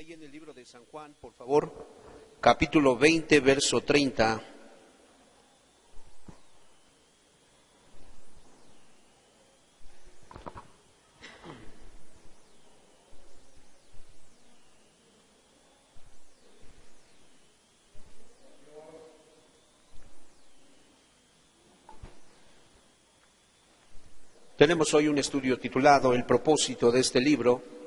ahí en el libro de San Juan, por favor, capítulo 20, verso 30. Tenemos hoy un estudio titulado El propósito de este libro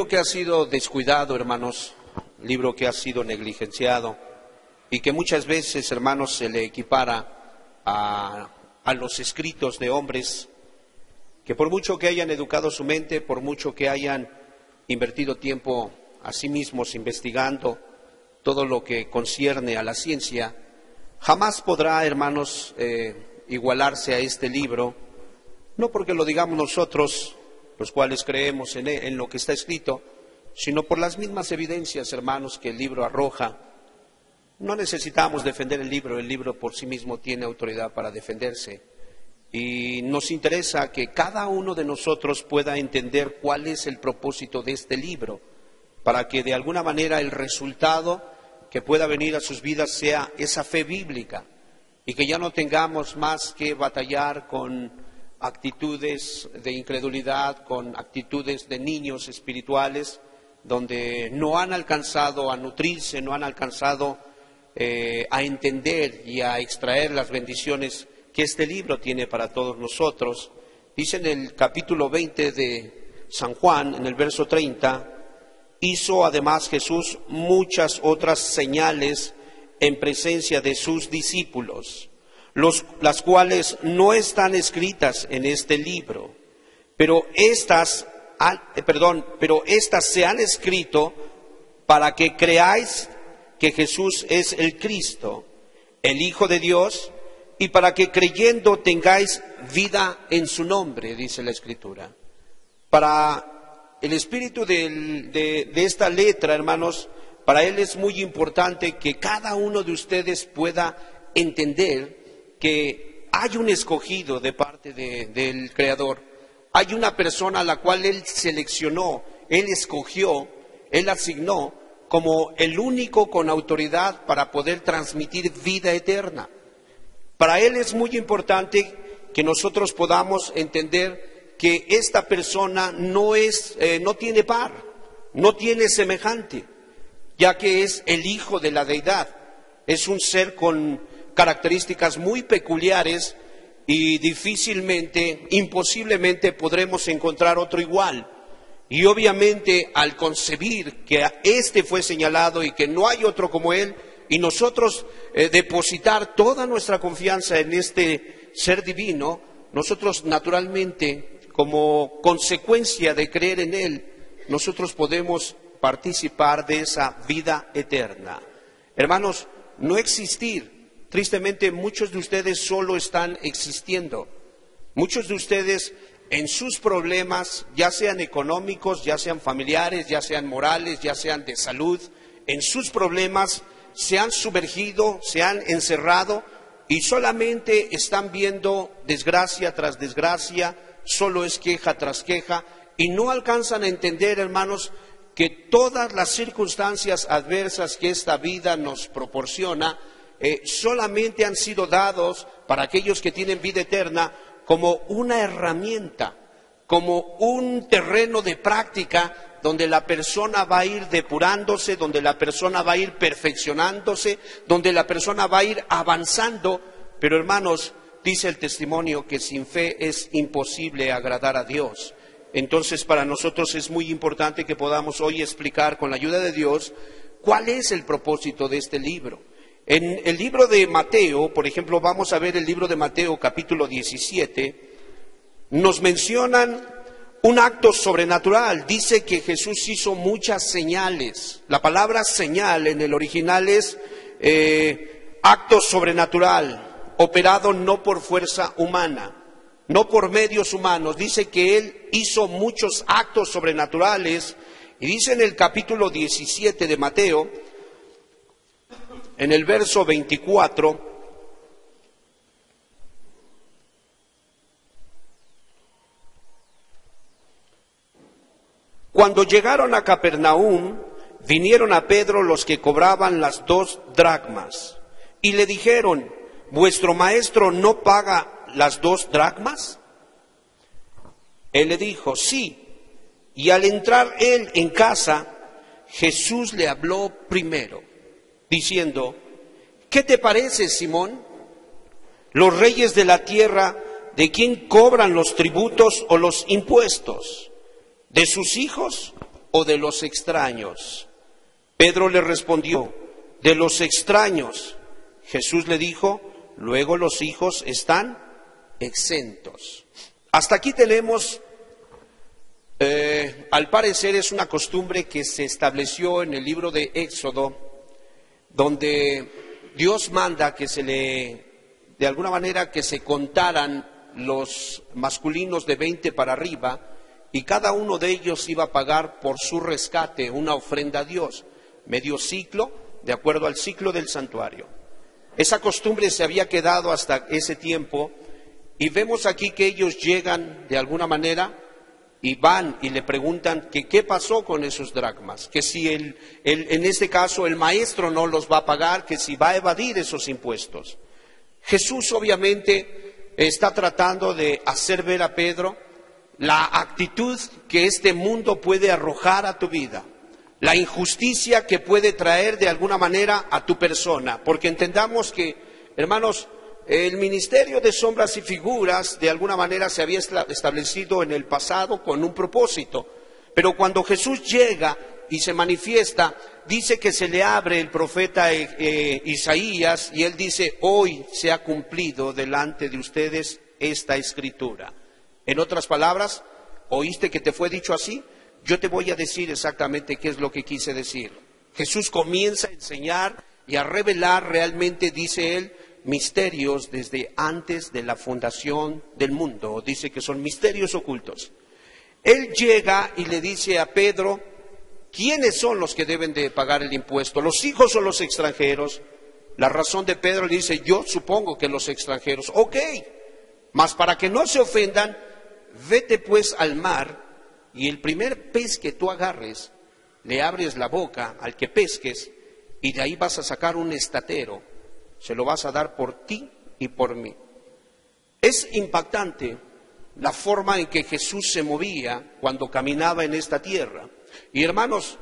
que ha sido descuidado, hermanos, libro que ha sido negligenciado y que muchas veces, hermanos, se le equipara a los escritos de hombres que por mucho que hayan educado su mente, por mucho que hayan invertido tiempo a sí mismos investigando todo lo que concierne a la ciencia, jamás podrá, hermanos, igualarse a este libro. No porque lo digamos nosotros, los cuales creemos en lo que está escrito, sino por las mismas evidencias, hermanos, que el libro arroja. No necesitamos defender el libro por sí mismo tiene autoridad para defenderse. Y nos interesa que cada uno de nosotros pueda entender cuál es el propósito de este libro, para que de alguna manera el resultado que pueda venir a sus vidas sea esa fe bíblica, y que ya no tengamos más que batallar con actitudes de incredulidad, con actitudes de niños espirituales, donde no han alcanzado a nutrirse, no han alcanzado a entender y a extraer las bendiciones que este libro tiene para todos nosotros. Dice en el capítulo 20 de San Juan, en el verso 30, hizo además Jesús muchas otras señales en presencia de sus discípulos, las cuales no están escritas en este libro, pero estas se han escrito para que creáis que Jesús es el Cristo, el Hijo de Dios, y para que creyendo tengáis vida en su nombre, dice la Escritura. Para el espíritu de esta letra, hermanos, para él es muy importante que cada uno de ustedes pueda entender que hay un escogido de parte del Creador, hay una persona a la cual Él seleccionó, Él escogió, Él asignó como el único con autoridad para poder transmitir vida eterna. Para Él es muy importante que nosotros podamos entender que esta persona no tiene par, no tiene semejante, ya que es el Hijo de la Deidad, es un ser con características muy peculiares y difícilmente, imposiblemente podremos encontrar otro igual. Y obviamente al concebir que este fue señalado y que no hay otro como él, y nosotros depositar toda nuestra confianza en este ser divino, nosotros naturalmente, como consecuencia de creer en él, nosotros podemos participar de esa vida eterna. Hermanos, no existir. Tristemente, muchos de ustedes solo están existiendo. Muchos de ustedes en sus problemas, ya sean económicos, ya sean familiares, ya sean morales, ya sean de salud, en sus problemas se han sumergido, se han encerrado y solamente están viendo desgracia tras desgracia, solo es queja tras queja y no alcanzan a entender, hermanos, que todas las circunstancias adversas que esta vida nos proporciona solamente han sido dados para aquellos que tienen vida eterna como una herramienta, como un terreno de práctica donde la persona va a ir depurándose, donde la persona va a ir perfeccionándose, donde la persona va a ir avanzando. Pero hermanos, dice el testimonio que sin fe es imposible agradar a Dios. Entonces para nosotros es muy importante que podamos hoy explicar con la ayuda de Dios cuál es el propósito de este libro. En el libro de Mateo, por ejemplo, vamos a ver el libro de Mateo capítulo 17, nos mencionan un acto sobrenatural. Dice que Jesús hizo muchas señales. La palabra señal en el original es acto sobrenatural, operado no por fuerza humana, no por medios humanos. Dice que Él hizo muchos actos sobrenaturales y dice en el capítulo 17 de Mateo, en el verso 24, cuando llegaron a Capernaum, vinieron a Pedro los que cobraban las 2 dracmas y le dijeron: ¿vuestro maestro no paga las 2 dracmas? Él le dijo: sí. Y al entrar él en casa, Jesús le habló primero, diciendo: ¿qué te parece, Simón? Los reyes de la tierra, ¿de quién cobran los tributos o los impuestos? ¿De sus hijos o de los extraños? Pedro le respondió: de los extraños. Jesús le dijo: luego los hijos están exentos. Hasta aquí tenemos, al parecer es una costumbre que se estableció en el libro de Éxodo, donde Dios manda que de alguna manera que se contaran los masculinos de 20 para arriba, y cada uno de ellos iba a pagar por su rescate una ofrenda a Dios, medio ciclo, de acuerdo al ciclo del santuario. Esa costumbre se había quedado hasta ese tiempo, y vemos aquí que ellos llegan de alguna manera y van y le preguntan que qué pasó con esos dracmas, que si en este caso el maestro no los va a pagar, que si va a evadir esos impuestos. Jesús obviamente está tratando de hacer ver a Pedro la actitud que este mundo puede arrojar a tu vida, la injusticia que puede traer de alguna manera a tu persona, porque entendamos que, hermanos, el ministerio de sombras y figuras de alguna manera se había establecido en el pasado con un propósito, pero cuando Jesús llega y se manifiesta, dice que se le abre el profeta Isaías y él dice: hoy se ha cumplido delante de ustedes esta escritura. En otras palabras, ¿oíste que te fue dicho así? Yo te voy a decir exactamente qué es lo que quise decir. Jesús comienza a enseñar y a revelar realmente, dice él, misterios desde antes de la fundación del mundo. Dice que son misterios ocultos. Él llega y le dice a Pedro: ¿quiénes son los que deben de pagar el impuesto? ¿Los hijos o los extranjeros? La razón de Pedro le dice: yo supongo que los extranjeros. Ok, mas para que no se ofendan, vete pues al mar y el primer pez que tú agarres, le abres la boca al que pesques y de ahí vas a sacar un estatero, se lo vas a dar por ti y por mí. Es impactante la forma en que Jesús se movía cuando caminaba en esta tierra. Y hermanos,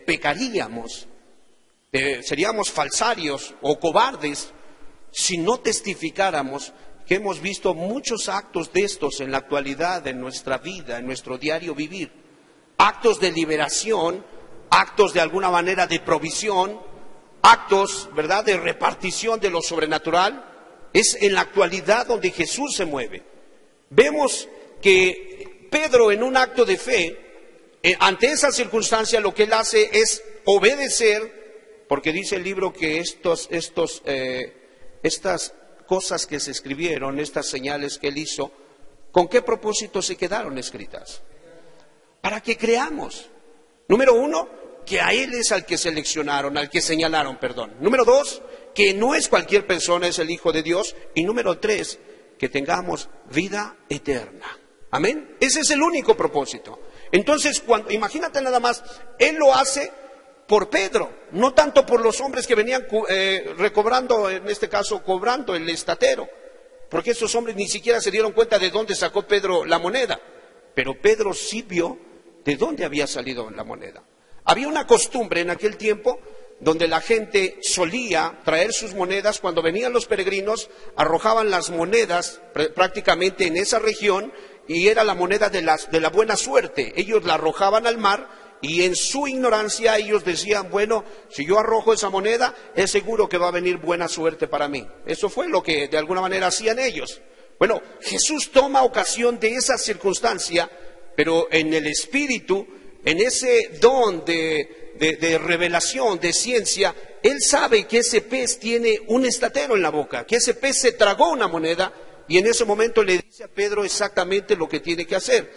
pecaríamos, seríamos falsarios o cobardes si no testificáramos que hemos visto muchos actos de estos en la actualidad, en nuestra vida, en nuestro diario vivir. Actos de liberación, actos de alguna manera de provisión, actos, ¿verdad?, de repartición de lo sobrenatural. Es en la actualidad donde Jesús se mueve. Vemos que Pedro, en un acto de fe, ante esa circunstancia, lo que él hace es obedecer, porque dice el libro que estas cosas que se escribieron, estas señales que él hizo, ¿con qué propósito se quedaron escritas? Para que creamos. Número 1, que a él es al que seleccionaron, al que señalaron, perdón. Número 2, que no es cualquier persona, es el Hijo de Dios. Y número 3, que tengamos vida eterna. Amén. Ese es el único propósito. Entonces, imagínate nada más, él lo hace por Pedro, no tanto por los hombres que venían recobrando, en este caso cobrando el estatero, porque esos hombres ni siquiera se dieron cuenta de dónde sacó Pedro la moneda, pero Pedro sí vio de dónde había salido la moneda. Había una costumbre en aquel tiempo donde la gente solía traer sus monedas. Cuando venían los peregrinos, arrojaban las monedas prácticamente en esa región, y era la moneda de la buena suerte. Ellos la arrojaban al mar, y en su ignorancia ellos decían: bueno, si yo arrojo esa moneda, es seguro que va a venir buena suerte para mí. Eso fue lo que de alguna manera hacían ellos. Bueno, Jesús toma ocasión de esa circunstancia, pero en el Espíritu, en ese don de revelación, de ciencia, él sabe que ese pez tiene un estatero en la boca, que ese pez se tragó una moneda, y en ese momento le dice a Pedro exactamente lo que tiene que hacer.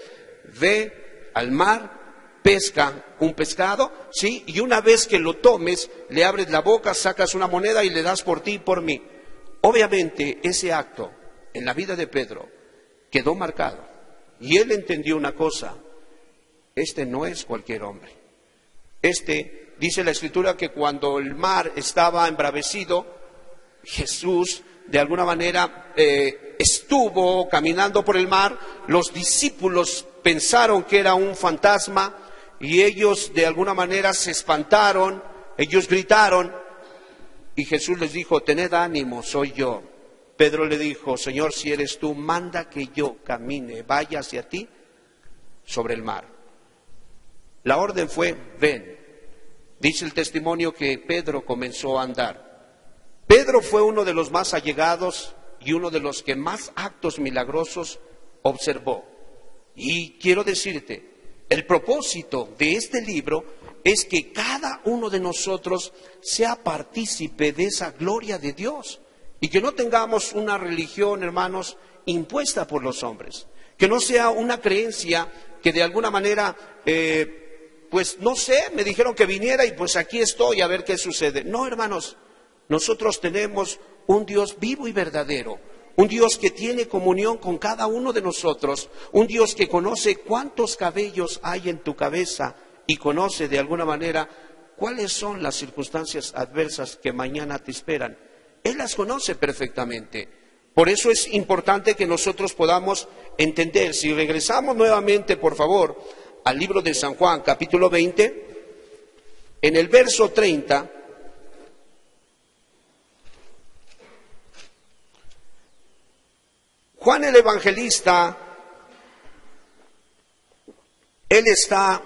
Ve al mar, pesca un pescado, ¿sí? Y una vez que lo tomes, le abres la boca, sacas una moneda y le das por ti y por mí. Obviamente ese acto en la vida de Pedro quedó marcado, y él entendió una cosa: este no es cualquier hombre, este dice la Escritura que cuando el mar estaba embravecido, Jesús de alguna manera estuvo caminando por el mar. Los discípulos pensaron que era un fantasma y ellos de alguna manera se espantaron, ellos gritaron y Jesús les dijo: tened ánimo, soy yo. Pedro le dijo: Señor, si eres tú, manda que yo camine, vaya hacia ti sobre el mar. La orden fue: ven. Dice el testimonio que Pedro comenzó a andar. Pedro fue uno de los más allegados y uno de los que más actos milagrosos observó. Y quiero decirte, el propósito de este libro es que cada uno de nosotros sea partícipe de esa gloria de Dios y que no tengamos una religión, hermanos, impuesta por los hombres, que no sea una creencia que de alguna manera, pues no sé, me dijeron que viniera y pues aquí estoy a ver qué sucede. No, hermanos, nosotros tenemos un Dios vivo y verdadero, un Dios que tiene comunión con cada uno de nosotros, un Dios que conoce cuántos cabellos hay en tu cabeza y conoce de alguna manera cuáles son las circunstancias adversas que mañana te esperan. Él las conoce perfectamente. Por eso es importante que nosotros podamos entender. Si regresamos nuevamente, por favor, al libro de San Juan, capítulo 20, en el verso 30, Juan el Evangelista, él está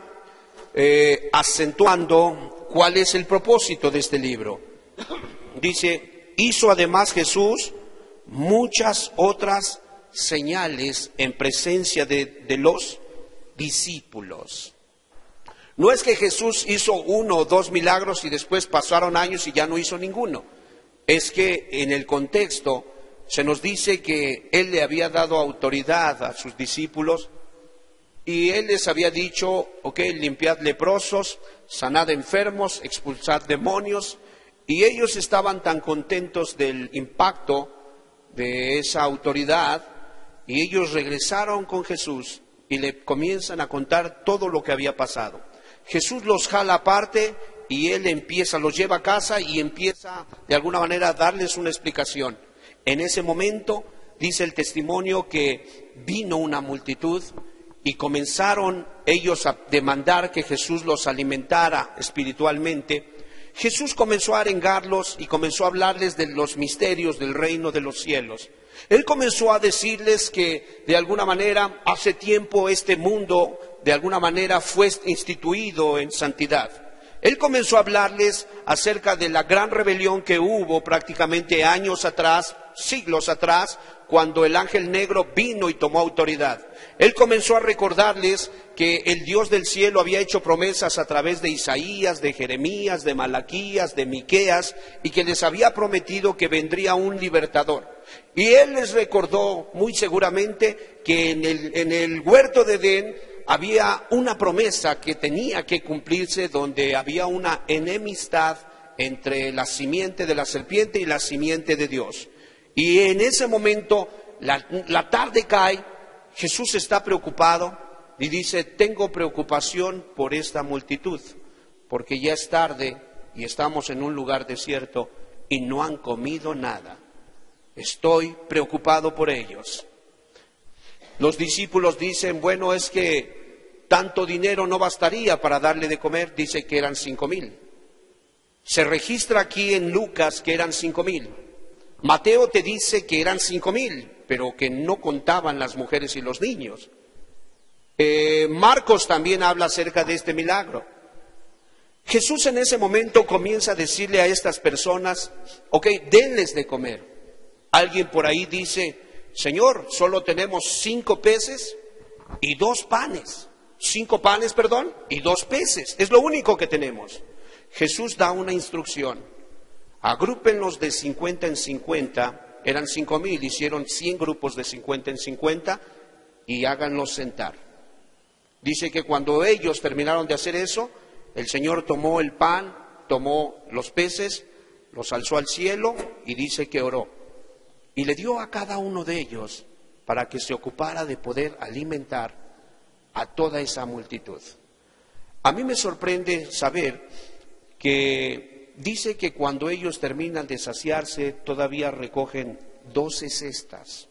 acentuando cuál es el propósito de este libro. Dice: hizo además Jesús muchas otras señales en presencia de los discípulos. No es que Jesús hizo 1 o 2 milagros y después pasaron años y ya no hizo ninguno. Es que en el contexto se nos dice que Él le había dado autoridad a sus discípulos y Él les había dicho: ok, limpiad leprosos, sanad enfermos, expulsad demonios. Y ellos estaban tan contentos del impacto de esa autoridad y ellos regresaron con Jesús y le comienzan a contar todo lo que había pasado. Jesús los jala aparte y Él los lleva a casa y empieza de alguna manera a darles una explicación. En ese momento dice el testimonio que vino una multitud y comenzaron ellos a demandar que Jesús los alimentara espiritualmente. Jesús comenzó a arengarlos y comenzó a hablarles de los misterios del reino de los cielos. Él comenzó a decirles que de alguna manera hace tiempo este mundo de alguna manera fue instituido en santidad. Él comenzó a hablarles acerca de la gran rebelión que hubo prácticamente años atrás, siglos atrás, cuando el ángel negro vino y tomó autoridad. Él comenzó a recordarles que el Dios del cielo había hecho promesas a través de Isaías, de Jeremías, de Malaquías, de Miqueas, y que les había prometido que vendría un libertador. Y Él les recordó muy seguramente que en el huerto de Edén había una promesa que tenía que cumplirse, donde había una enemistad entre la simiente de la serpiente y la simiente de Dios. Y en ese momento, la tarde cae, Jesús está preocupado y dice: tengo preocupación por esta multitud, porque ya es tarde y estamos en un lugar desierto y no han comido nada. Estoy preocupado por ellos. Los discípulos dicen: bueno, es que tanto dinero no bastaría para darle de comer. Dice que eran 5,000. Se registra aquí en Lucas que eran 5,000. Mateo te dice que eran 5,000, pero que no contaban las mujeres y los niños. Marcos también habla acerca de este milagro. Jesús en ese momento comienza a decirle a estas personas: ok, denles de comer. Alguien por ahí dice: Señor, solo tenemos 5 peces y 2 panes. 5 panes, y 2 peces. Es lo único que tenemos. Jesús da una instrucción: agrúpenlos de 50 en 50, eran 5,000, hicieron 100 grupos de 50 en 50 y háganlos sentar. Dice que cuando ellos terminaron de hacer eso, el Señor tomó el pan, tomó los peces, los alzó al cielo y dice que oró. Y le dio a cada uno de ellos para que se ocupara de poder alimentar a toda esa multitud. A mí me sorprende saber que dice que cuando ellos terminan de saciarse, todavía recogen 12 cestas.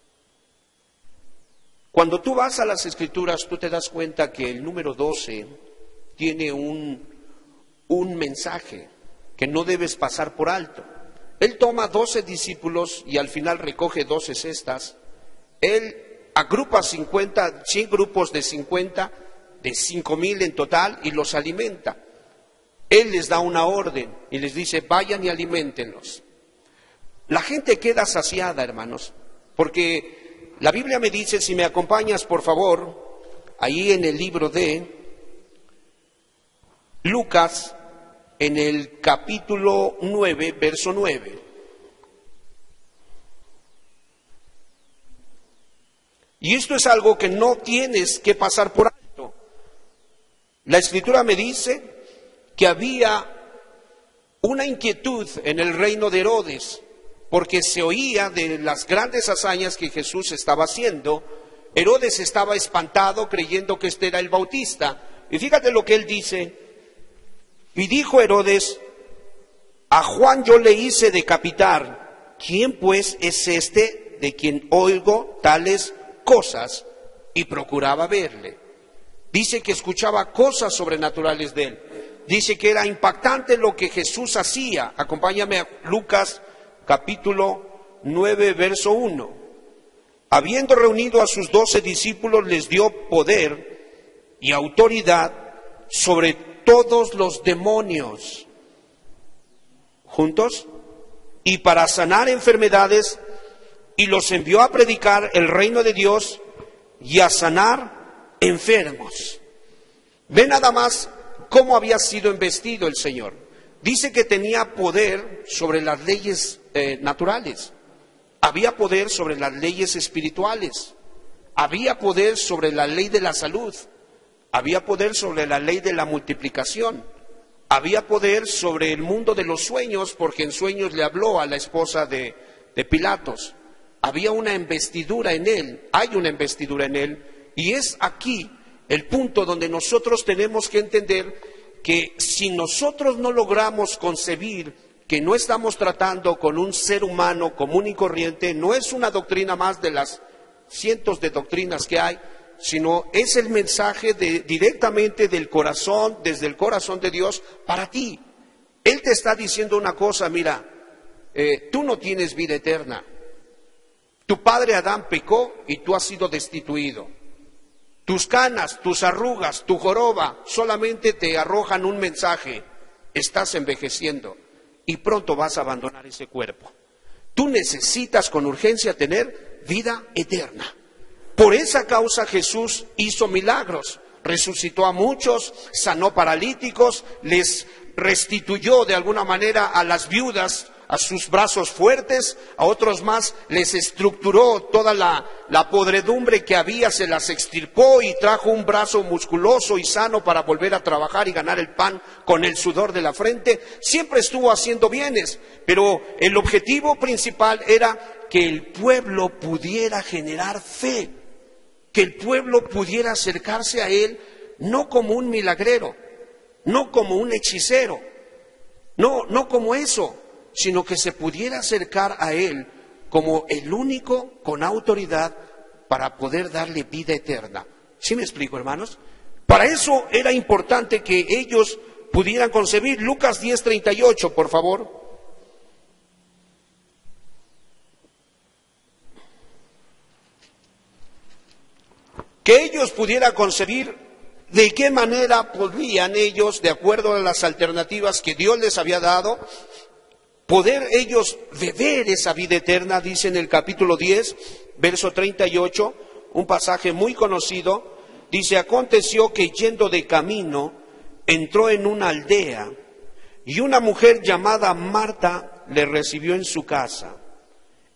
Cuando tú vas a las Escrituras, tú te das cuenta que el número 12 tiene un mensaje que no debes pasar por alto. Él toma 12 discípulos y al final recoge 12 cestas. Él agrupa 100 grupos de 50, de 5,000 en total, y los alimenta. Él les da una orden y les dice, vayan y aliméntenlos. La gente queda saciada, hermanos, porque la Biblia me dice, si me acompañas, por favor, ahí en el libro de Lucas, en el capítulo 9, verso 9. Y esto es algo que no tienes que pasar por alto. La Escritura me dice que había una inquietud en el reino de Herodes, porque se oía de las grandes hazañas que Jesús estaba haciendo. Herodes estaba espantado creyendo que este era el Bautista. Y fíjate lo que él dice. Y dijo Herodes, a Juan yo le hice decapitar. ¿Quién pues es este de quien oigo tales cosas? Y procuraba verle. Dice que escuchaba cosas sobrenaturales de él. Dice que era impactante lo que Jesús hacía. Acompáñame a Lucas capítulo 9, verso 1. Habiendo reunido a sus 12 discípulos, les dio poder y autoridad sobre todos los demonios. ¿Juntos? Y para sanar enfermedades, y los envió a predicar el reino de Dios y a sanar enfermos. Ve nada más cómo había sido investido el Señor. Dice que tenía poder sobre las leyes naturales, había poder sobre las leyes espirituales, había poder sobre la ley de la salud, había poder sobre la ley de la multiplicación, había poder sobre el mundo de los sueños, porque en sueños le habló a la esposa de Pilatos. Había una investidura en él, hay una investidura en él, y es aquí el punto donde nosotros tenemos que entender que si nosotros no logramos concebir que no estamos tratando con un ser humano común y corriente, no es una doctrina más de las cientos de doctrinas que hay, sino es el mensaje directamente del corazón, desde el corazón de Dios para ti. Él te está diciendo una cosa, mira, tú no tienes vida eterna. Tu padre Adán pecó y tú has sido destituido. Tus canas, tus arrugas, tu joroba solamente te arrojan un mensaje: estás envejeciendo y pronto vas a abandonar ese cuerpo. Tú necesitas con urgencia tener vida eterna. Por esa causa Jesús hizo milagros, resucitó a muchos, sanó paralíticos, les restituyó de alguna manera a las viudas a sus brazos fuertes, a otros más les estructuró toda la podredumbre que había, se las extirpó y trajo un brazo musculoso y sano para volver a trabajar y ganar el pan con el sudor de la frente. Siempre estuvo haciendo bienes, pero el objetivo principal era que el pueblo pudiera generar fe, que el pueblo pudiera acercarse a él no como un milagrero, no como un hechicero, no como eso, sino que se pudiera acercar a él como el único con autoridad para poder darle vida eterna. ¿Sí me explico, hermanos? Para eso era importante que ellos pudieran concebir. Lucas 10:38, por favor. Que ellos pudieran concebir de qué manera podían ellos, de acuerdo a las alternativas que Dios les había dado, poder ellos beber esa vida eterna. Dice en el capítulo 10, verso 38, un pasaje muy conocido, dice: aconteció que yendo de camino, entró en una aldea, y una mujer llamada Marta le recibió en su casa.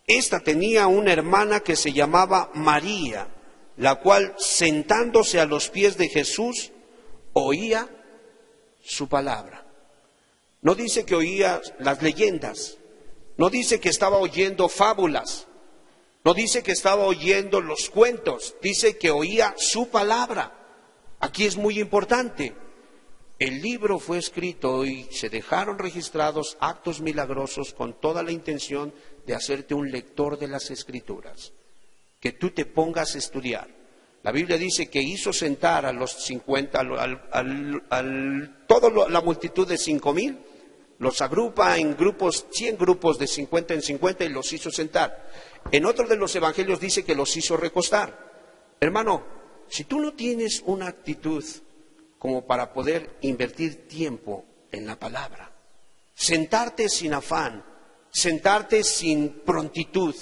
Esta tenía una hermana que se llamaba María, la cual, sentándose a los pies de Jesús, oía su palabra. No dice que oía las leyendas, no dice que estaba oyendo fábulas, no dice que estaba oyendo los cuentos, dice que oía su palabra. Aquí es muy importante. El libro fue escrito y se dejaron registrados actos milagrosos con toda la intención de hacerte un lector de las Escrituras, que tú te pongas a estudiar. La Biblia dice que hizo sentar a los 50, toda la multitud de 5,000, los agrupa en grupos, 100 grupos de 50 en 50 y los hizo sentar. En otro de los evangelios dice que los hizo recostar. Hermano, si tú no tienes una actitud como para poder invertir tiempo en la palabra, sentarte sin afán, sentarte sin prontitud,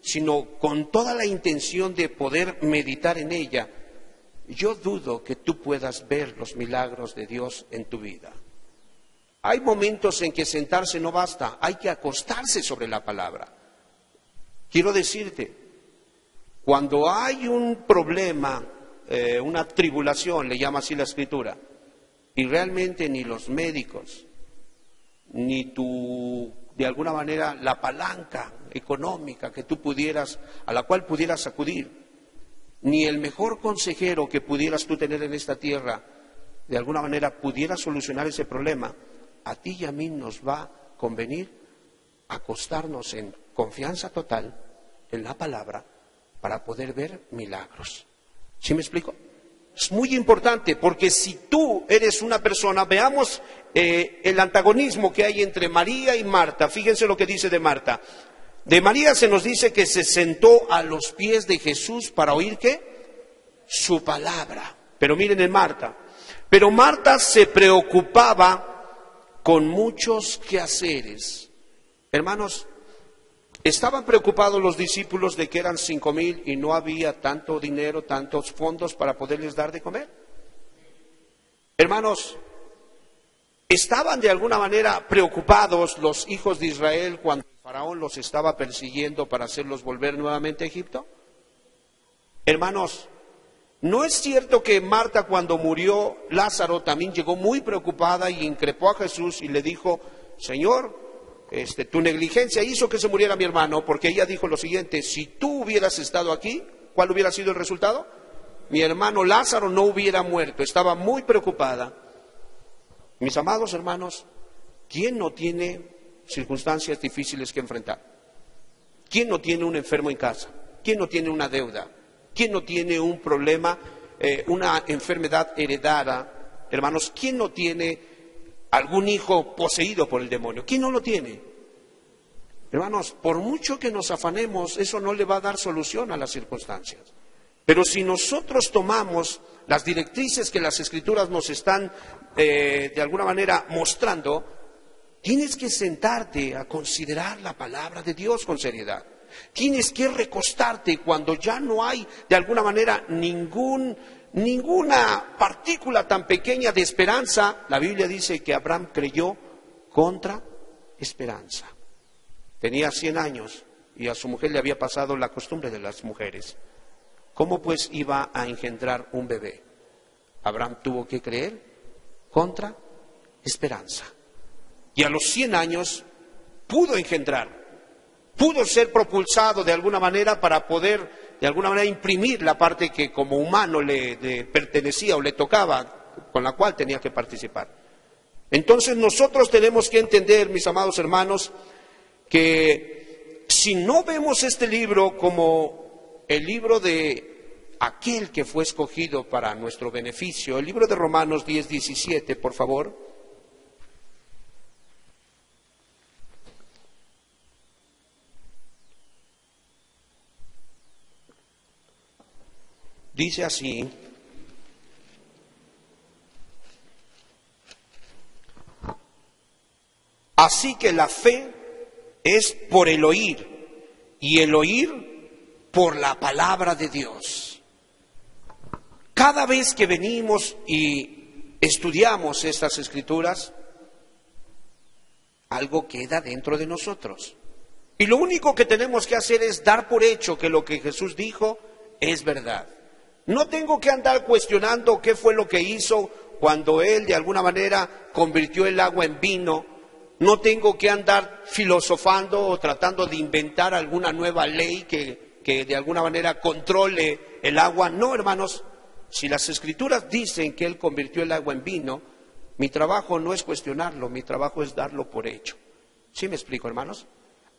sino con toda la intención de poder meditar en ella, yo dudo que tú puedas ver los milagros de Dios en tu vida. Hay momentos en que sentarse no basta, hay que acostarse sobre la palabra. Quiero decirte, cuando hay un problema, una tribulación, le llama así la Escritura, y realmente ni los médicos, ni de alguna manera, la palanca económica que tú pudieras, a la cual pudieras acudir, ni el mejor consejero que pudieras tú tener en esta tierra, de alguna manera pudiera solucionar ese problema, a ti y a mí nos va a convenir acostarnos en confianza total en la palabra para poder ver milagros. ¿Sí me explico? Es muy importante porque si tú eres una persona, veamos el antagonismo que hay entre María y Marta. Fíjense lo que dice de Marta. De María se nos dice que se sentó a los pies de Jesús para oír ¿qué? Su palabra. Pero miren en Marta. Pero Marta se preocupaba con muchos quehaceres. Hermanos, estaban preocupados los discípulos de que eran 5,000 y no había tanto dinero, tantos fondos para poderles dar de comer. Hermanos, estaban de alguna manera preocupados los hijos de Israel cuando el faraón los estaba persiguiendo para hacerlos volver nuevamente a Egipto. Hermanos, ¿no es cierto que Marta, cuando murió Lázaro, también llegó muy preocupada y increpó a Jesús y le dijo: Señor, tu negligencia hizo que se muriera mi hermano? Porque ella dijo lo siguiente: si tú hubieras estado aquí, ¿cuál hubiera sido el resultado? Mi hermano Lázaro no hubiera muerto. Estaba muy preocupada. Mis amados hermanos, ¿quién no tiene circunstancias difíciles que enfrentar? ¿Quién no tiene un enfermo en casa? ¿Quién no tiene una deuda? ¿Quién no tiene un problema, una enfermedad heredada? Hermanos, ¿quién no tiene algún hijo poseído por el demonio? ¿Quién no lo tiene? Hermanos, por mucho que nos afanemos, eso no le va a dar solución a las circunstancias. Pero si nosotros tomamos las directrices que las Escrituras nos están de alguna manera mostrando, tienes que sentarte a considerar la palabra de Dios con seriedad. Tienes que recostarte cuando ya no hay de alguna manera ninguna partícula tan pequeña de esperanza. La Biblia dice que Abraham creyó contra esperanza. Tenía 100 años y a su mujer le había pasado la costumbre de las mujeres. ¿Cómo pues iba a engendrar un bebé? Abraham tuvo que creer contra esperanza. Y a los 100 años pudo engendrar. Pudo ser propulsado de alguna manera para poder, de alguna manera, imprimir la parte que como humano le pertenecía o le tocaba, con la cual tenía que participar. Entonces nosotros tenemos que entender, mis amados hermanos, que si no vemos este libro como el libro de aquel que fue escogido para nuestro beneficio, el libro de Romanos 10:17, por favor. Dice así: así que la fe es por el oír, y el oír por la palabra de Dios. Cada vez que venimos y estudiamos estas Escrituras, algo queda dentro de nosotros. Y lo único que tenemos que hacer es dar por hecho que lo que Jesús dijo es verdad. No tengo que andar cuestionando qué fue lo que hizo cuando Él de alguna manera convirtió el agua en vino. No tengo que andar filosofando o tratando de inventar alguna nueva ley que de alguna manera controle el agua. No, hermanos, si las Escrituras dicen que Él convirtió el agua en vino, Mi trabajo no es cuestionarlo, mi trabajo es darlo por hecho. ¿Sí me explico, hermanos?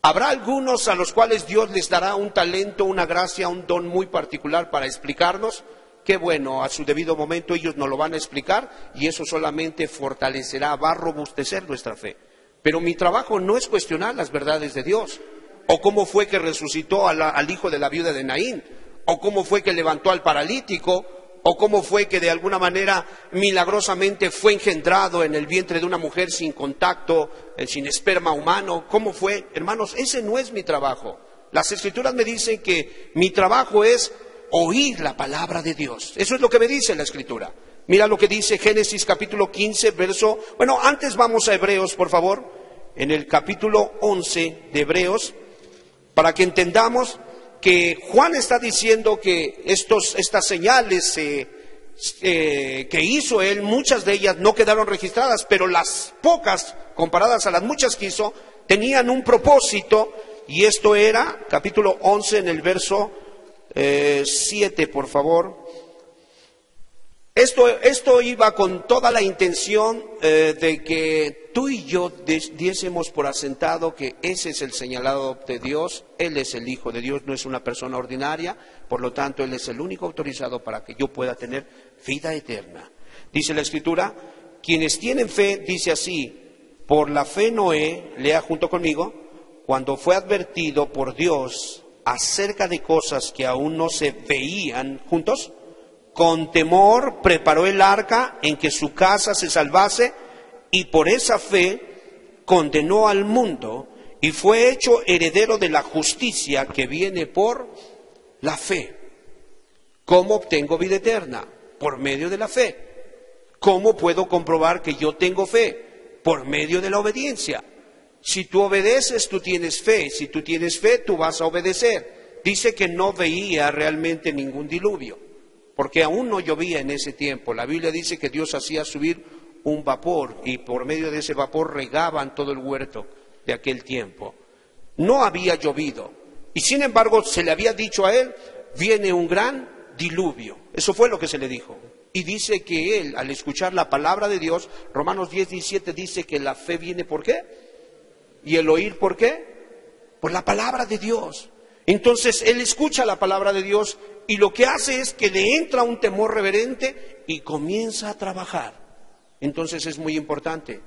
Habrá algunos a los cuales Dios les dará un talento, una gracia, un don muy particular para explicarnos. Qué bueno, a su debido momento ellos nos lo van a explicar y eso solamente fortalecerá, va a robustecer nuestra fe. Pero mi trabajo no es cuestionar las verdades de Dios, o cómo fue que resucitó al hijo de la viuda de Naín, o cómo fue que levantó al paralítico, o cómo fue que de alguna manera milagrosamente fue engendrado en el vientre de una mujer sin contacto, sin esperma humano. ¿Cómo fue? Hermanos, ese no es mi trabajo. Las Escrituras me dicen que mi trabajo es oír la palabra de Dios. Eso es lo que me dice la Escritura. Mira lo que dice Génesis capítulo 15, verso... Bueno, antes vamos a Hebreos, por favor. En el capítulo 11 de Hebreos, para que entendamos que Juan está diciendo que estas señales que hizo él, muchas de ellas no quedaron registradas, pero las pocas, comparadas a las muchas que hizo, tenían un propósito, y esto era, capítulo 11, en el verso 7, por favor. Esto iba con toda la intención de que tú y yo diésemos por asentado que ese es el señalado de Dios, Él es el Hijo de Dios, no es una persona ordinaria, por lo tanto Él es el único autorizado para que yo pueda tener vida eterna. Dice la Escritura, quienes tienen fe, dice así, por la fe Noé, lea junto conmigo, cuando fue advertido por Dios acerca de cosas que aún no se veían, juntos, con temor preparó el arca en que su casa se salvase y por esa fe condenó al mundo y fue hecho heredero de la justicia que viene por la fe. ¿Cómo obtengo vida eterna? Por medio de la fe. ¿Cómo puedo comprobar que yo tengo fe? Por medio de la obediencia. Si tú obedeces, tú tienes fe. Si tú tienes fe, tú vas a obedecer. Dice que no veía realmente ningún diluvio, porque aún no llovía en ese tiempo. La Biblia dice que Dios hacía subir un vapor y por medio de ese vapor regaban todo el huerto de aquel tiempo. No había llovido y sin embargo se le había dicho a él, viene un gran diluvio. Eso fue lo que se le dijo. Y dice que él, al escuchar la palabra de Dios, Romanos 10:17 dice que la fe viene ¿por qué? ¿Y el oír por qué? Por la palabra de Dios. Entonces él escucha la palabra de Dios y lo que hace es que le entra un temor reverente y comienza a trabajar. Entonces es muy importante,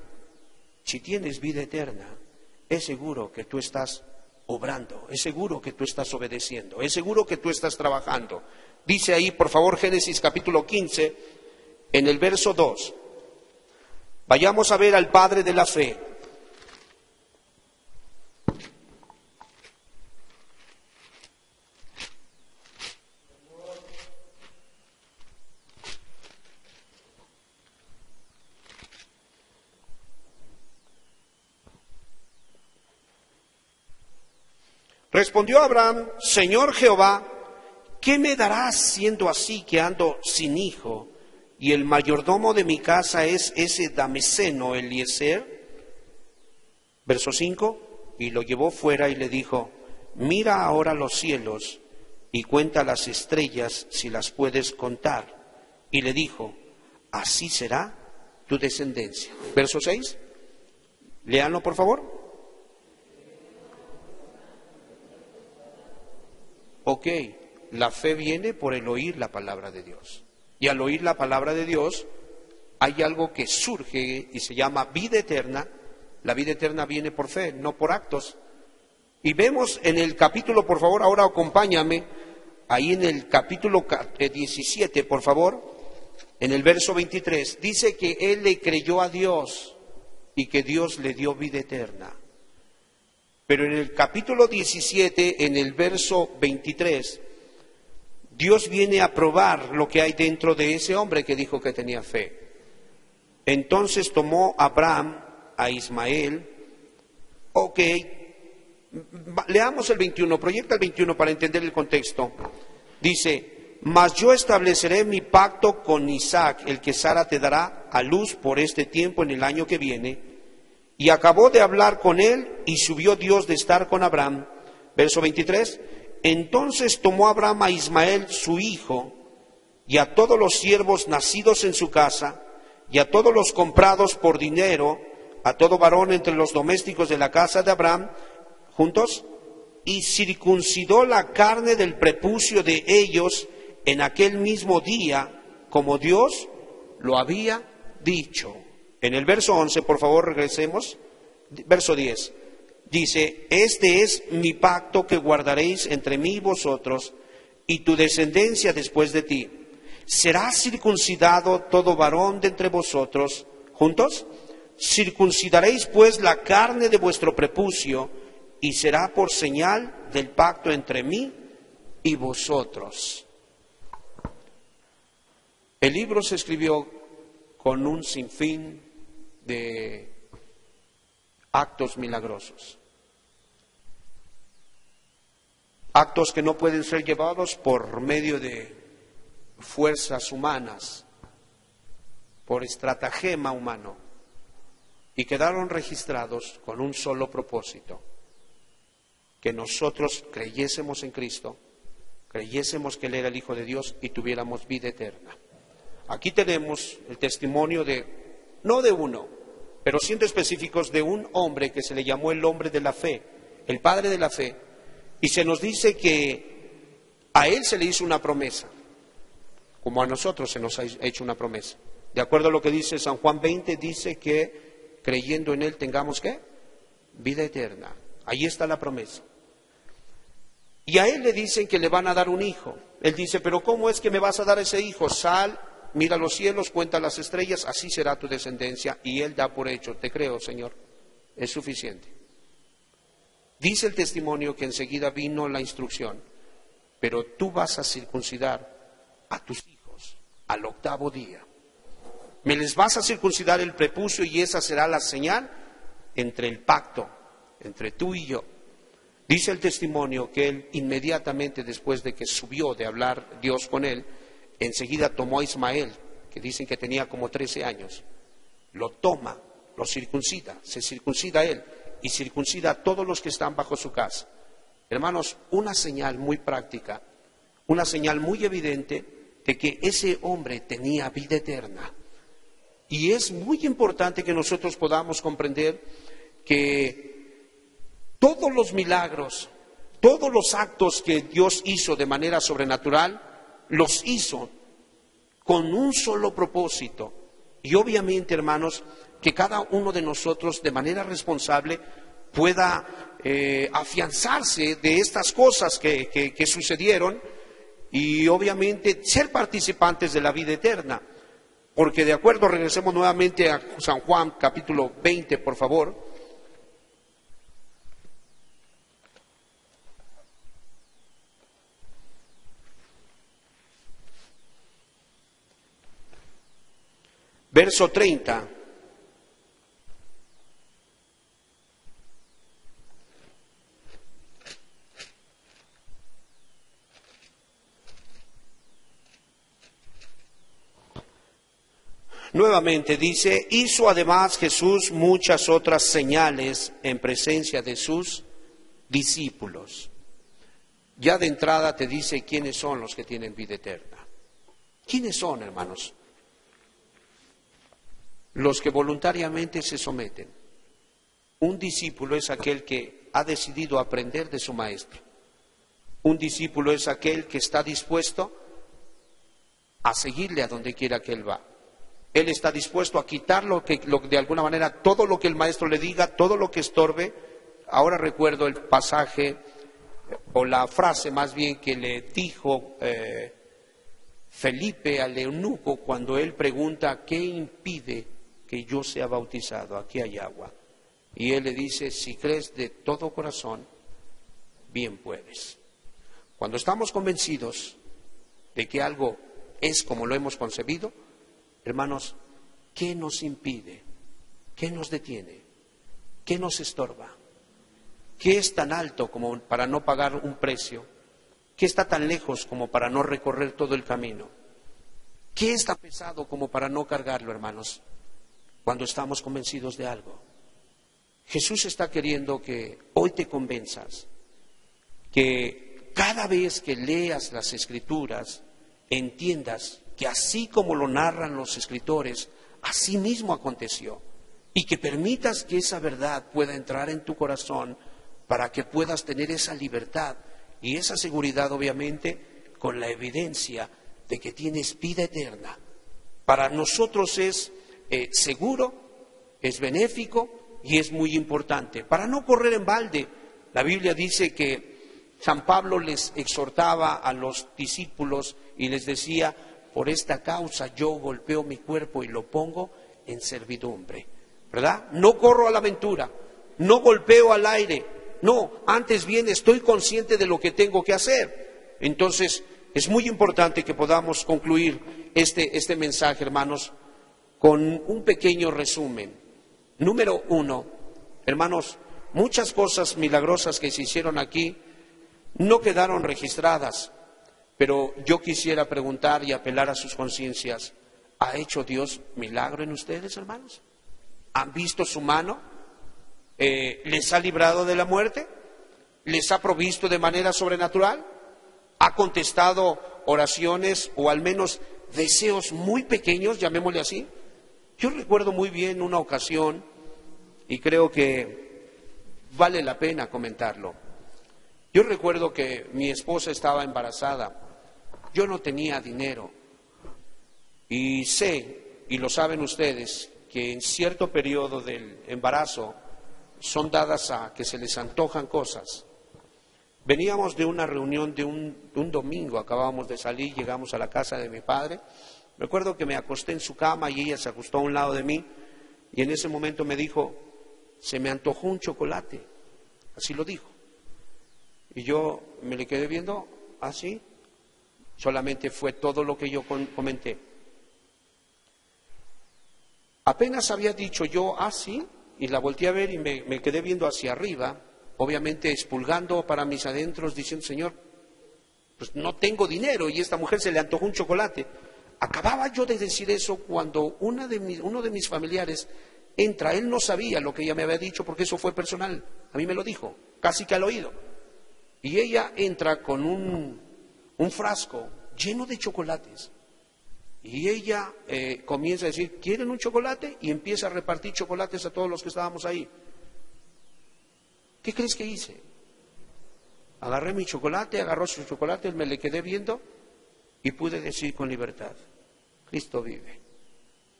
si tienes vida eterna, es seguro que tú estás obrando, es seguro que tú estás obedeciendo, es seguro que tú estás trabajando. Dice ahí, por favor, Génesis capítulo 15, en el verso 2. Vayamos a ver al Padre de la fe. Respondió Abraham, Señor Jehová, ¿qué me darás siendo así que ando sin hijo? Y el mayordomo de mi casa es ese Damaseno Eliezer. Verso 5, y lo llevó fuera y le dijo, mira ahora los cielos y cuenta las estrellas si las puedes contar. Y le dijo, así será tu descendencia. Verso 6, léanlo por favor. Ok, la fe viene por el oír la palabra de Dios. Y al oír la palabra de Dios, hay algo que surge y se llama vida eterna. La vida eterna viene por fe, no por actos. Y vemos en el capítulo, por favor, ahora acompáñame, ahí en el capítulo 17, por favor, en el verso 23, dice que él le creyó a Dios y que Dios le dio vida eterna. Pero en el capítulo 17, en el verso 23, Dios viene a probar lo que hay dentro de ese hombre que dijo que tenía fe. Entonces tomó Abraham a Ismael. Ok, leamos el 21, proyecta el 21 para entender el contexto. Dice, mas yo estableceré mi pacto con Isaac, el que Sara te dará a luz por este tiempo en el año que viene. Y acabó de hablar con él y subió Dios de estar con Abraham. Verso 23. Entonces tomó Abraham a Ismael su hijo y a todos los siervos nacidos en su casa y a todos los comprados por dinero, a todo varón entre los domésticos de la casa de Abraham, juntos, y circuncidó la carne del prepucio de ellos en aquel mismo día, como Dios lo había dicho. En el verso 11, por favor, regresemos. Verso 10. Dice, este es mi pacto que guardaréis entre mí y vosotros, y tu descendencia después de ti. Será circuncidado todo varón de entre vosotros, juntos. Circuncidaréis pues la carne de vuestro prepucio, y será por señal del pacto entre mí y vosotros. El libro se escribió con un sinfín de actos milagrosos. Actos que no pueden ser llevados por medio de fuerzas humanas, por estratagema humano, y quedaron registrados con un solo propósito: que nosotros creyésemos en Cristo, creyésemos que Él era el Hijo de Dios y tuviéramos vida eterna. Aquí tenemos el testimonio no de uno, pero siendo específicos, de un hombre que se le llamó el hombre de la fe, el padre de la fe, y se nos dice que a él se le hizo una promesa, como a nosotros se nos ha hecho una promesa. De acuerdo a lo que dice San Juan 20, dice que creyendo en Él tengamos, ¿qué? Vida eterna. Ahí está la promesa. Y a él le dicen que le van a dar un hijo. Él dice, pero ¿cómo es que me vas a dar ese hijo? Sal, mira los cielos, cuenta las estrellas, así será tu descendencia. Y él da por hecho, te creo, Señor, es suficiente. Dice el testimonio que enseguida vino la instrucción, pero tú vas a circuncidar a tus hijos al 8º día. Me les vas a circuncidar el prepucio y esa será la señal entre el pacto, entre tú y yo. Dice el testimonio que él inmediatamente después de que subió de hablar Dios con él, enseguida tomó a Ismael, que dicen que tenía como 13 años, lo toma, lo circuncida, se circuncida él y circuncida a todos los que están bajo su casa. Hermanos, una señal muy práctica, una señal muy evidente de que ese hombre tenía vida eterna. Y es muy importante que nosotros podamos comprender que todos los milagros, todos los actos que Dios hizo de manera sobrenatural, los hizo con un solo propósito. Y obviamente, hermanos, que cada uno de nosotros de manera responsable pueda afianzarse de estas cosas que sucedieron y obviamente ser participantes de la vida eterna. Porque de acuerdo, regresemos nuevamente a San Juan capítulo 20, por favor. Verso 30. Nuevamente dice, hizo además Jesús muchas otras señales en presencia de sus discípulos. Ya de entrada te dice quiénes son los que tienen vida eterna. ¿Quiénes son, hermanos? Los que voluntariamente se someten. Un discípulo es aquel que ha decidido aprender de su maestro. Un discípulo es aquel que está dispuesto a seguirle a donde quiera que él va. Él está dispuesto a quitar de alguna manera todo lo que el maestro le diga, todo lo que estorbe. Ahora recuerdo el pasaje o la frase más bien que le dijo Felipe al eunuco cuando él pregunta, ¿qué impide que yo sea bautizado? Aquí hay agua. Y él le dice, si crees de todo corazón, bien puedes. Cuando estamos convencidos de que algo es como lo hemos concebido, hermanos, ¿qué nos impide? ¿Qué nos detiene? ¿Qué nos estorba? ¿Qué es tan alto como para no pagar un precio? ¿Qué está tan lejos como para no recorrer todo el camino? ¿Qué es tan pesado como para no cargarlo, hermanos? Cuando estamos convencidos de algo. Jesús está queriendo que hoy te convenzas que cada vez que leas las Escrituras entiendas que así como lo narran los escritores, así mismo aconteció. Y que permitas que esa verdad pueda entrar en tu corazón para que puedas tener esa libertad y esa seguridad, obviamente, con la evidencia de que tienes vida eterna. Para nosotros es seguro, es benéfico y es muy importante. Para no correr en balde, la Biblia dice que San Pablo les exhortaba a los discípulos y les decía: por esta causa yo golpeo mi cuerpo y lo pongo en servidumbre, ¿verdad? No corro a la aventura, no golpeo al aire, no, antes bien estoy consciente de lo que tengo que hacer. Entonces, es muy importante que podamos concluir este mensaje, hermanos, con un pequeño resumen. Número 1, hermanos, muchas cosas milagrosas que se hicieron aquí no quedaron registradas, pero yo quisiera preguntar y apelar a sus conciencias: ¿ha hecho Dios milagro en ustedes, hermanos? ¿Han visto su mano? ¿Les ha librado de la muerte? ¿Les ha provisto de manera sobrenatural? ¿Ha contestado oraciones o al menos deseos muy pequeños, llamémosle así? Yo recuerdo muy bien una ocasión, y creo que vale la pena comentarlo. Yo recuerdo que mi esposa estaba embarazada, yo no tenía dinero, y sé, y lo saben ustedes, que en cierto periodo del embarazo son dadas a que se les antojan cosas. Veníamos de una reunión de un domingo, acabábamos de salir, llegamos a la casa de mi padre. Recuerdo que me acosté en su cama y ella se acostó a un lado de mí, y en ese momento me dijo: se me antojó un chocolate, así lo dijo. Y yo me le quedé viendo así, solamente fue todo lo que yo comenté. Apenas había dicho yo así, y la volteé a ver y me quedé viendo hacia arriba, obviamente expulgando para mis adentros, diciendo: Señor, pues no tengo dinero, y a esta mujer se le antojó un chocolate. Acababa yo de decir eso cuando uno de mis familiares entra. Él no sabía lo que ella me había dicho porque eso fue personal, a mí me lo dijo, casi que al oído. Y ella entra con un frasco lleno de chocolates. Y ella comienza a decir: ¿quieren un chocolate? Y empieza a repartir chocolates a todos los que estábamos ahí. ¿Qué crees que hice? Agarré mi chocolate, agarró su chocolate, me le quedé viendo y pude decir con libertad: Cristo vive.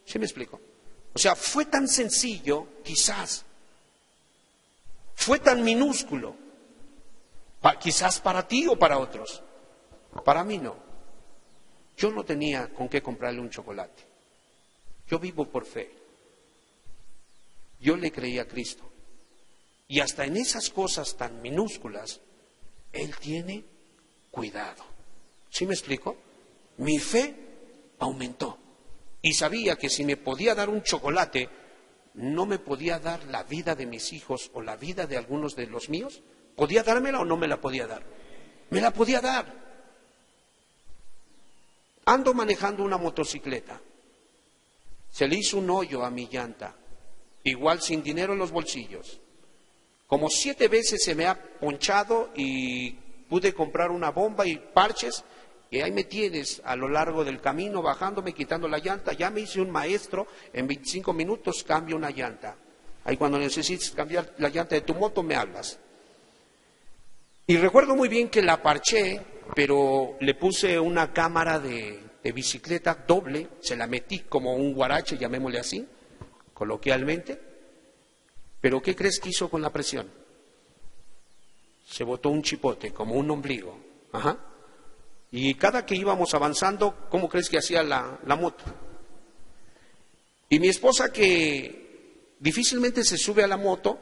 ¿Sí me explico? O sea, fue tan sencillo, quizás, fue tan minúsculo, quizás para ti o para otros, para mí no. Yo no tenía con qué comprarle un chocolate. Yo vivo por fe. Yo le creí a Cristo. Y hasta en esas cosas tan minúsculas, Él tiene cuidado. ¿Sí me explico? Mi fe aumentó. Y sabía que si me podía dar un chocolate, no me podía dar la vida de mis hijos o la vida de algunos de los míos. ¿Podía dármela o no me la podía dar? Me la podía dar. Ando manejando una motocicleta. Se le hizo un hoyo a mi llanta, igual sin dinero en los bolsillos. Como 7 veces se me ha ponchado y pude comprar una bomba y parches, y ahí me tienes a lo largo del camino bajándome, quitando la llanta. Ya me hice un maestro, en 25 minutos cambio una llanta. Ahí cuando necesites cambiar la llanta de tu moto me hablas. Y recuerdo muy bien que la parché, pero le puse una cámara de bicicleta doble, se la metí como un guarache, llamémosle así, coloquialmente. Pero ¿qué crees que hizo con la presión? Se botó un chipote, como un ombligo. Ajá. Y cada que íbamos avanzando, ¿cómo crees que hacía la moto? Y mi esposa, que difícilmente se sube a la moto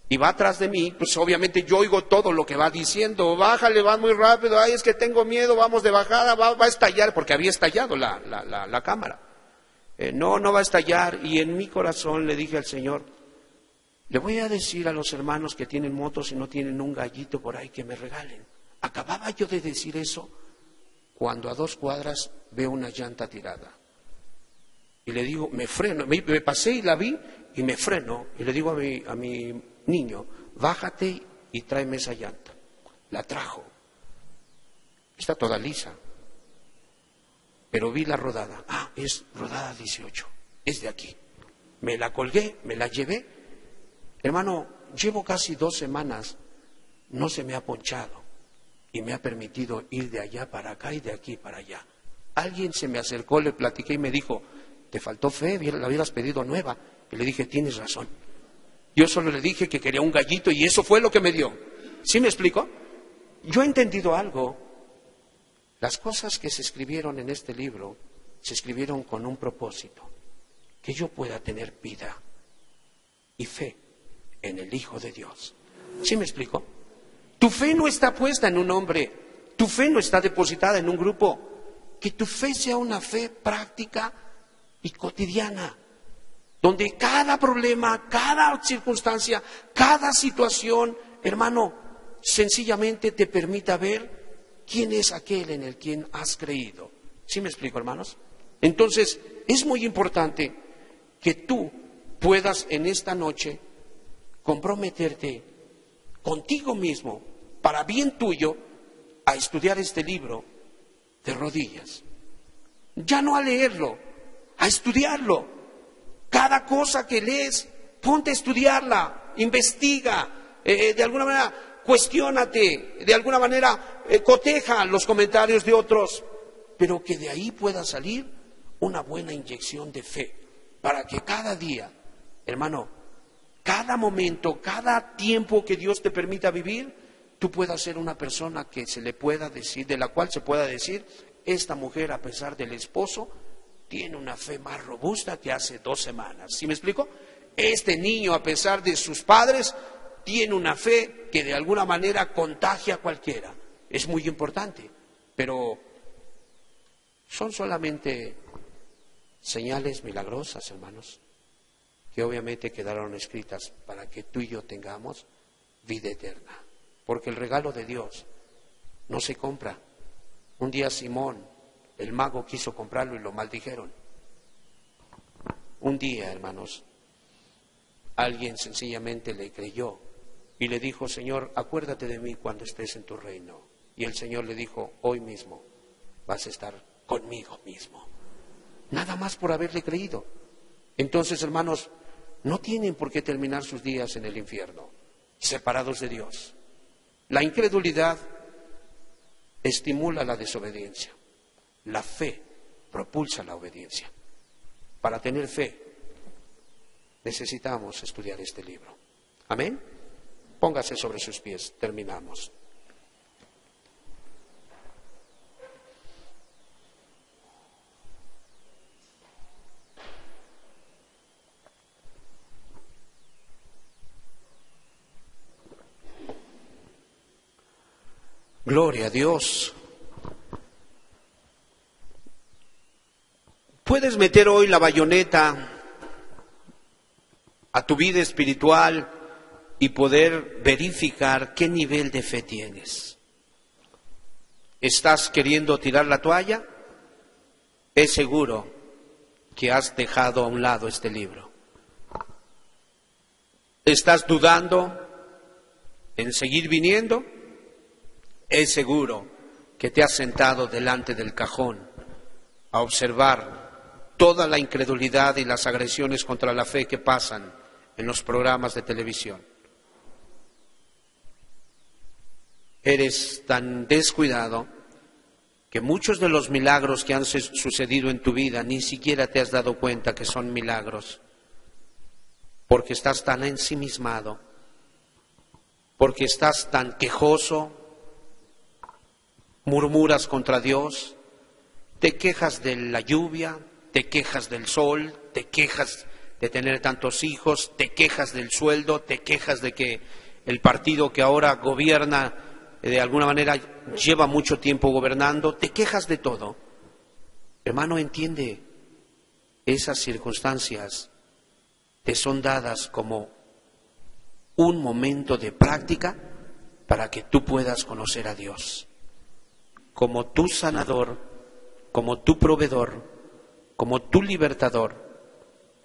y va atrás de mí, pues obviamente yo oigo todo lo que va diciendo: bájale, va muy rápido, ay, es que tengo miedo, vamos de bajada, va a estallar, porque había estallado la cámara. No va a estallar. Y en mi corazón le dije al Señor: le voy a decir a los hermanos que tienen motos y no tienen un gallito por ahí que me regalen. Acababa yo de decir eso cuando a 2 cuadras veo una llanta tirada. Y le digo, me freno, me pasé y la vi y me freno. Y le digo a mi niño: bájate y tráeme esa llanta. La trajo. Está toda lisa. Pero vi la rodada. Es rodada 18. es de aquí. Me la colgué, me la llevé. Hermano, llevo casi 2 semanas, no se me ha ponchado y me ha permitido ir de allá para acá y de aquí para allá. Alguien se me acercó, le platiqué y me dijo, te faltó fe, la hubieras pedido nueva. Y le dije, tienes razón. Yo solo le dije que quería un gallito y eso fue lo que me dio. ¿Sí me explico? Yo he entendido algo. Las cosas que se escribieron en este libro se escribieron con un propósito, que yo pueda tener vida y fe en el Hijo de Dios. ¿Sí me explico? Tu fe no está puesta en un hombre, tu fe no está depositada en un grupo. Que tu fe sea una fe práctica y cotidiana, donde cada problema, cada circunstancia, cada situación, hermano, sencillamente te permita ver quién es aquel en el quien has creído. ¿Sí me explico, hermanos? Entonces, es muy importante que tú puedas en esta noche comprometerte contigo mismo, para bien tuyo, a estudiar este libro de rodillas. Ya no a leerlo, a estudiarlo. Cada cosa que lees, ponte a estudiarla, investiga, de alguna manera cuestiónate, de alguna manera coteja los comentarios de otros, pero que de ahí pueda salir una buena inyección de fe, para que cada día, hermano, cada momento, cada tiempo que Dios te permita vivir, tú puedas ser una persona que se le pueda decir, de la cual se pueda decir, esta mujer, a pesar del esposo, tiene una fe más robusta que hace 2 semanas. ¿Sí me explico? Este niño, a pesar de sus padres, tiene una fe que de alguna manera contagia a cualquiera. Es muy importante, pero son solamente señales milagrosas, hermanos, que obviamente quedaron escritas para que tú y yo tengamos vida eterna. Porque el regalo de Dios no se compra. Un día Simón, el mago, quiso comprarlo y lo maldijeron. Un día, hermanos, alguien sencillamente le creyó y le dijo, Señor, acuérdate de mí cuando estés en tu reino. Y el Señor le dijo, hoy mismo vas a estar conmigo mismo. Nada más por haberle creído. Entonces, hermanos, no tienen por qué terminar sus días en el infierno, separados de Dios. La incredulidad estimula la desobediencia. La fe propulsa la obediencia. Para tener fe necesitamos estudiar este libro. ¿Amén? Póngase sobre sus pies. Terminamos. Gloria a Dios. Puedes meter hoy la bayoneta a tu vida espiritual y poder verificar qué nivel de fe tienes. ¿Estás queriendo tirar la toalla? Es seguro que has dejado a un lado este libro. ¿Estás dudando en seguir viniendo? Es seguro que te has sentado delante del cajón a observar toda la incredulidad y las agresiones contra la fe que pasan en los programas de televisión. Eres tan descuidado que muchos de los milagros que han sucedido en tu vida ni siquiera te has dado cuenta que son milagros, porque estás tan ensimismado, porque estás tan quejoso, murmuras contra Dios, te quejas de la lluvia, te quejas del sol, te quejas de tener tantos hijos, te quejas del sueldo, te quejas de que el partido que ahora gobierna de alguna manera lleva mucho tiempo gobernando, te quejas de todo. Hermano, entiende, esas circunstancias te son dadas como un momento de práctica para que tú puedas conocer a Dios como tu sanador, como tu proveedor, como tu libertador,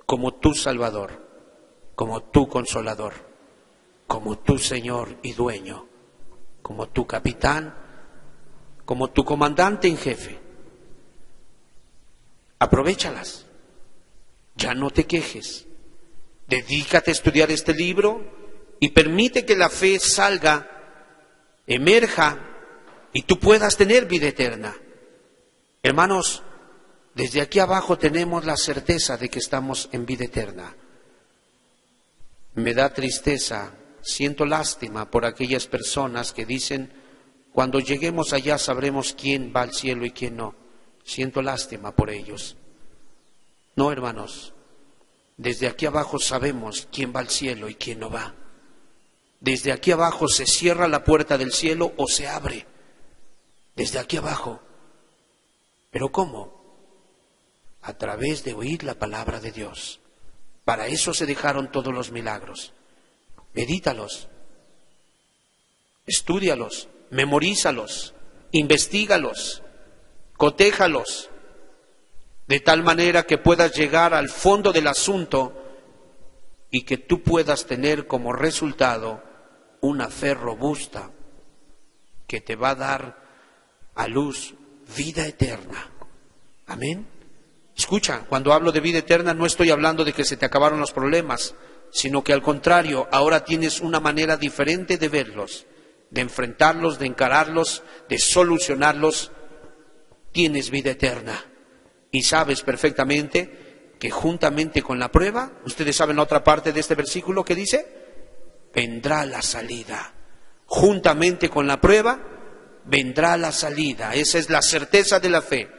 como tu salvador, como tu consolador, como tu Señor y dueño, como tu capitán, como tu comandante en jefe. Aprovéchalas, Ya no te quejes. Dedícate a estudiar este libro y permite que la fe salga, emerja y tú puedas tener vida eterna. Hermanos, desde aquí abajo tenemos la certeza de que estamos en vida eterna. Me da tristeza, siento lástima por aquellas personas que dicen, cuando lleguemos allá sabremos quién va al cielo y quién no. Siento lástima por ellos. No, hermanos, desde aquí abajo sabemos quién va al cielo y quién no va. Desde aquí abajo se cierra la puerta del cielo o se abre. Desde aquí abajo. ¿Pero cómo? A través de oír la palabra de Dios. Para eso se dejaron todos los milagros. Medítalos, estúdialos, memorízalos, investígalos, cotéjalos, de tal manera que puedas llegar al fondo del asunto y que tú puedas tener como resultado una fe robusta que te va a dar a luz vida eterna. Amén. Escucha, cuando hablo de vida eterna no estoy hablando de que se te acabaron los problemas, sino que al contrario, ahora tienes una manera diferente de verlos, de enfrentarlos, de encararlos, de solucionarlos. Tienes vida eterna y sabes perfectamente que juntamente con la prueba, ustedes saben la otra parte de este versículo que dice, vendrá la salida. Juntamente con la prueba, vendrá la salida. Esa es la certeza de la fe.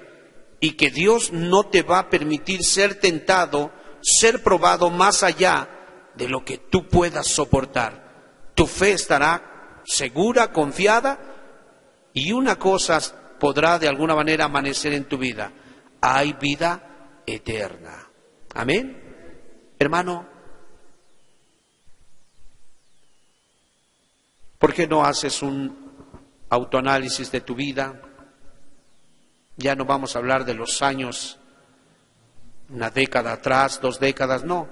Y que Dios no te va a permitir ser tentado, ser probado más allá de lo que tú puedas soportar. Tu fe estará segura, confiada, y una cosa podrá de alguna manera amanecer en tu vida. Hay vida eterna. Amén. Hermano, ¿por qué no haces un autoanálisis de tu vida? Ya no vamos a hablar de los años, una década atrás, 2 décadas, no.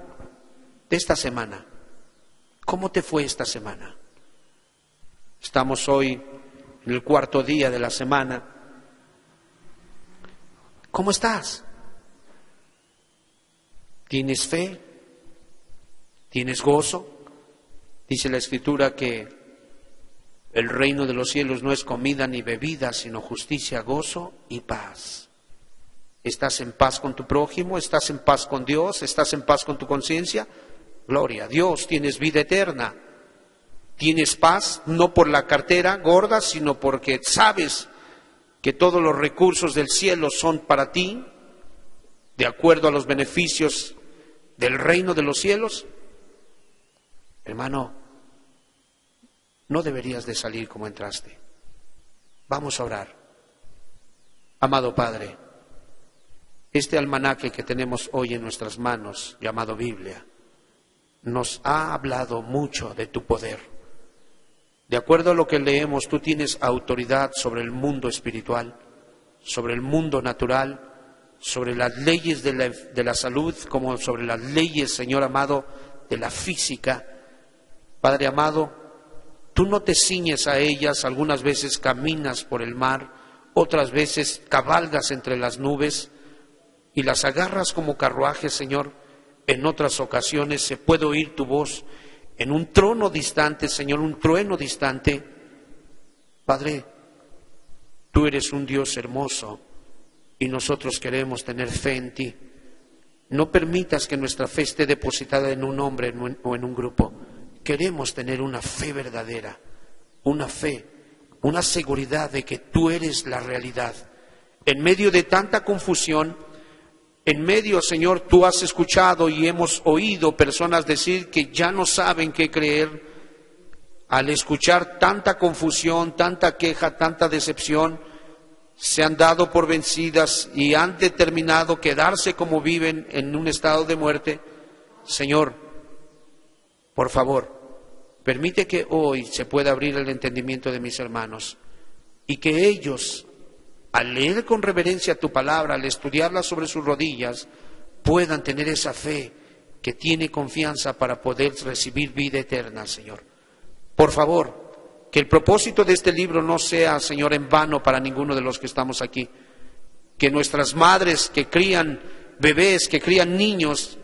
De esta semana. ¿Cómo te fue esta semana? Estamos hoy en el 4.º día de la semana. ¿Cómo estás? ¿Tienes fe? ¿Tienes gozo? Dice la Escritura que el reino de los cielos no es comida ni bebida, sino justicia, gozo y paz. ¿Estás en paz con tu prójimo? ¿Estás en paz con Dios? ¿Estás en paz con tu conciencia? Gloria a Dios, tienes vida eterna. Tienes paz, no por la cartera gorda, sino porque sabes que todos los recursos del cielo son para ti, de acuerdo a los beneficios del reino de los cielos. Hermano, no deberías de salir como entraste. Vamos a orar. Amado Padre, este almanaque que tenemos hoy en nuestras manos, llamado Biblia, nos ha hablado mucho de tu poder. De acuerdo a lo que leemos, tú tienes autoridad sobre el mundo espiritual, sobre el mundo natural, sobre las leyes de la salud, como sobre las leyes, Señor amado, de la física. Padre amado, tú no te ciñes a ellas, algunas veces caminas por el mar, otras veces cabalgas entre las nubes y las agarras como carruajes, Señor. En otras ocasiones se puede oír tu voz en un trono distante, Señor, un trueno distante. Padre, tú eres un Dios hermoso y nosotros queremos tener fe en ti. No permitas que nuestra fe esté depositada en un hombre o en un grupo. Queremos tener una fe verdadera, una fe, una seguridad de que tú eres la realidad. En medio de tanta confusión, en medio, Señor, tú has escuchado y hemos oído personas decir que ya no saben qué creer. Al escuchar tanta confusión, tanta queja, tanta decepción, se han dado por vencidas y han determinado quedarse como viven en un estado de muerte. Señor, por favor, permite que hoy se pueda abrir el entendimiento de mis hermanos y que ellos, al leer con reverencia tu palabra, al estudiarla sobre sus rodillas, puedan tener esa fe que tiene confianza para poder recibir vida eterna, Señor. Por favor, que el propósito de este libro no sea, Señor, en vano para ninguno de los que estamos aquí. Que nuestras madres que crían bebés, que crían niños,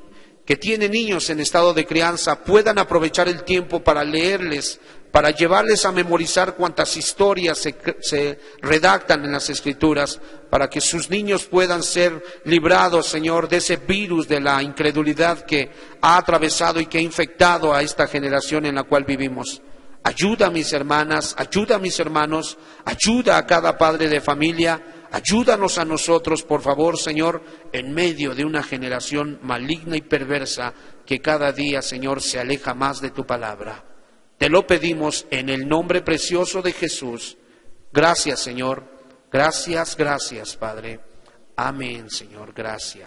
que tienen niños en estado de crianza, puedan aprovechar el tiempo para leerles, para llevarles a memorizar cuantas historias se redactan en las Escrituras, para que sus niños puedan ser librados, Señor, de ese virus de la incredulidad que ha atravesado y que ha infectado a esta generación en la cual vivimos. Ayuda a mis hermanas, ayuda a mis hermanos, ayuda a cada padre de familia, ayúdanos a nosotros, por favor, Señor, en medio de una generación maligna y perversa que cada día, Señor, se aleja más de tu palabra. Te lo pedimos en el nombre precioso de Jesús. Gracias, Señor. Gracias, gracias, Padre. Amén, Señor. Gracias.